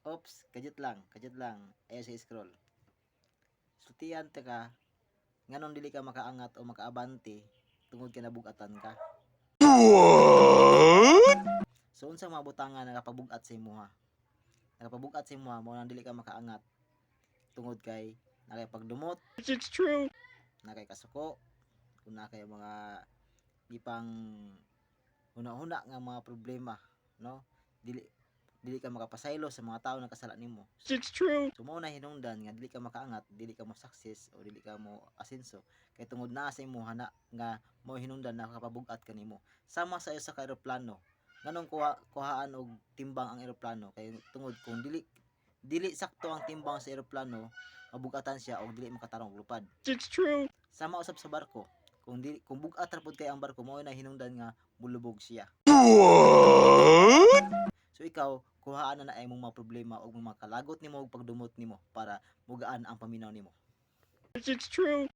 Oops, kadjut lang. Ayaw sa scroll. Sultihan ta ka, nganon dili ka makaangat o makaabante tungod ka nabugatan ka. So unsa mga butangan nakapabugat sa imuha? Nakapabugat sa imuha mao nang dili ka makaangat tungod kay nakay pagdumot. It's true. Nakay kasuko, una kay mga ipang huna-huna nga mga problema, no? Dili dili ka makapasaylo sa mga tao na kasala nimo. It's true. So mao na hinungdan nga dili ka makaangat, dili ka mo success o dili ka mo asenso kay tungod naa sa imo hana nga mao hinungdan na kapabugat kanimo. Sama sa isa ka eroplano. Nganong kuhaan og timbang ang eroplano kay tungod kung dili sakto ang timbang sa eroplano, mabugatan siya o dili makatarong lupad. It's true. Sama usab sa barko. Kung bugat ra pud kay ang barko mao na hinungdan nga mulubog siya. So ikaw kuhaan na imong mga problema o mga kalagot nimo og pagdumot nimo para mugaan ang paminaw nimo. It's true.